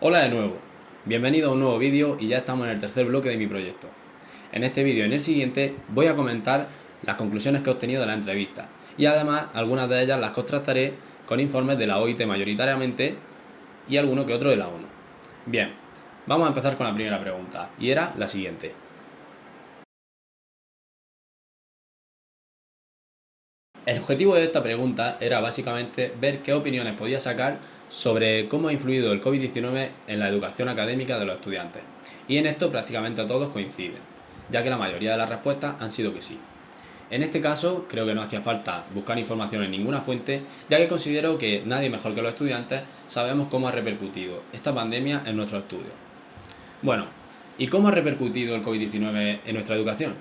Hola de nuevo, bienvenido a un nuevo vídeo y ya estamos en el tercer bloque de mi proyecto. En este vídeo y en el siguiente voy a comentar las conclusiones que he obtenido de la entrevista y además algunas de ellas las contrastaré con informes de la OIT mayoritariamente y alguno que otro de la ONU. Bien, vamos a empezar con la primera pregunta y era la siguiente. El objetivo de esta pregunta era básicamente ver qué opiniones podía sacar sobre cómo ha influido el COVID-19 en la educación académica de los estudiantes. Y en esto prácticamente todos coinciden, ya que la mayoría de las respuestas han sido que sí. En este caso, creo que no hacía falta buscar información en ninguna fuente, ya que considero que nadie mejor que los estudiantes sabemos cómo ha repercutido esta pandemia en nuestros estudios. Bueno, ¿y cómo ha repercutido el COVID-19 en nuestra educación?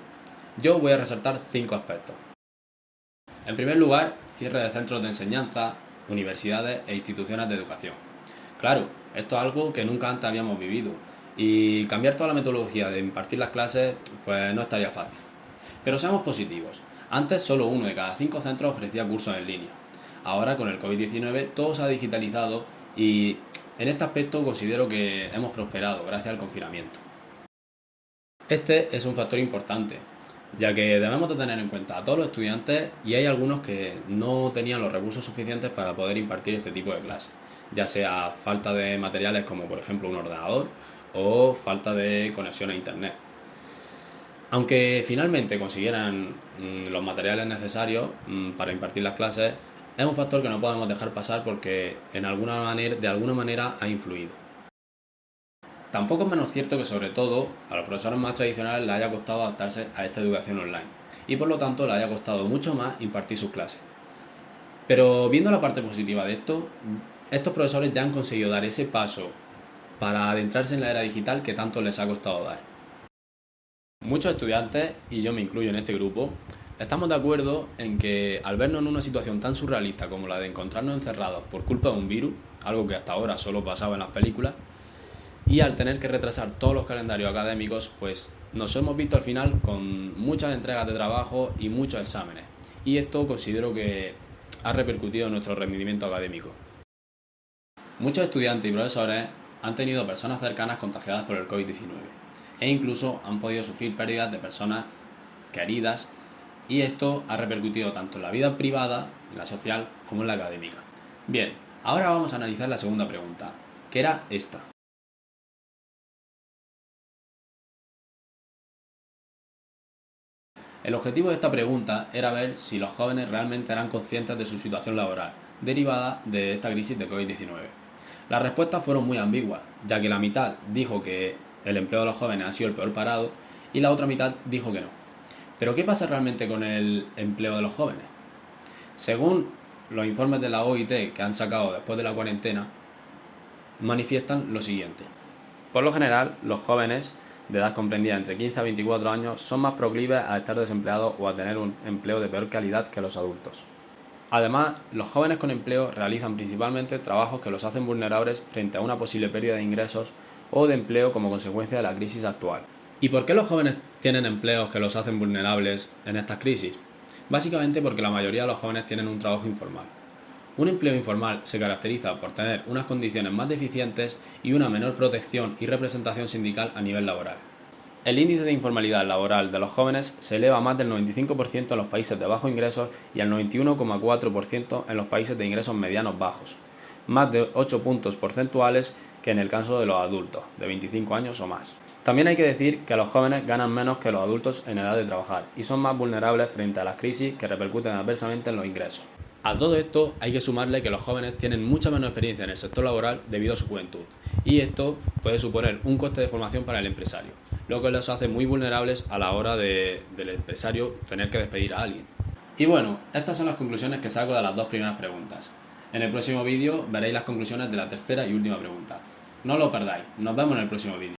Yo voy a resaltar 5 aspectos. En primer lugar, cierre de centros de enseñanza, universidades e instituciones de educación. Claro, esto es algo que nunca antes habíamos vivido y cambiar toda la metodología de impartir las clases pues no estaría fácil. Pero seamos positivos, antes solo 1 de cada 5 centros ofrecía cursos en línea. Ahora con el COVID-19 todo se ha digitalizado y en este aspecto considero que hemos prosperado gracias al confinamiento. Este es un factor importante, ya que debemos de tener en cuenta a todos los estudiantes y hay algunos que no tenían los recursos suficientes para poder impartir este tipo de clases, ya sea falta de materiales como por ejemplo un ordenador o falta de conexión a internet. Aunque finalmente consiguieran los materiales necesarios para impartir las clases, es un factor que no podemos dejar pasar porque de alguna manera ha influido. Tampoco es menos cierto que sobre todo a los profesores más tradicionales les haya costado adaptarse a esta educación online y por lo tanto les haya costado mucho más impartir sus clases. Pero viendo la parte positiva de esto, estos profesores ya han conseguido dar ese paso para adentrarse en la era digital que tanto les ha costado dar. Muchos estudiantes, y yo me incluyo en este grupo, estamos de acuerdo en que al vernos en una situación tan surrealista como la de encontrarnos encerrados por culpa de un virus, algo que hasta ahora solo pasaba en las películas, y al tener que retrasar todos los calendarios académicos, pues nos hemos visto al final con muchas entregas de trabajo y muchos exámenes. Y esto considero que ha repercutido en nuestro rendimiento académico. Muchos estudiantes y profesores han tenido personas cercanas contagiadas por el COVID-19 e incluso han podido sufrir pérdidas de personas queridas y esto ha repercutido tanto en la vida privada, en la social, como en la académica. Bien, ahora vamos a analizar la segunda pregunta, que era esta. El objetivo de esta pregunta era ver si los jóvenes realmente eran conscientes de su situación laboral, derivada de esta crisis de COVID-19. Las respuestas fueron muy ambiguas, ya que la mitad dijo que el empleo de los jóvenes ha sido el peor parado y la otra mitad dijo que no. Pero ¿qué pasa realmente con el empleo de los jóvenes? Según los informes de la OIT que han sacado después de la cuarentena, manifiestan lo siguiente. Por lo general, los jóvenes de edad comprendida entre 15 a 24 años son más proclives a estar desempleados o a tener un empleo de peor calidad que los adultos. Además, los jóvenes con empleo realizan principalmente trabajos que los hacen vulnerables frente a una posible pérdida de ingresos o de empleo como consecuencia de la crisis actual. ¿Y por qué los jóvenes tienen empleos que los hacen vulnerables en estas crisis? Básicamente porque la mayoría de los jóvenes tienen un trabajo informal. Un empleo informal se caracteriza por tener unas condiciones más deficientes y una menor protección y representación sindical a nivel laboral. El índice de informalidad laboral de los jóvenes se eleva a más del 95% en los países de bajos ingresos y al 91,4% en los países de ingresos medianos bajos, más de 8 puntos porcentuales que en el caso de los adultos, de 25 años o más. También hay que decir que los jóvenes ganan menos que los adultos en edad de trabajar y son más vulnerables frente a las crisis que repercuten adversamente en los ingresos. A todo esto hay que sumarle que los jóvenes tienen mucha menos experiencia en el sector laboral debido a su juventud, y esto puede suponer un coste de formación para el empresario, lo que los hace muy vulnerables a la hora del empresario tener que despedir a alguien. Y bueno, estas son las conclusiones que saco de las dos primeras preguntas. En el próximo vídeo veréis las conclusiones de la tercera y última pregunta. No lo perdáis, nos vemos en el próximo vídeo.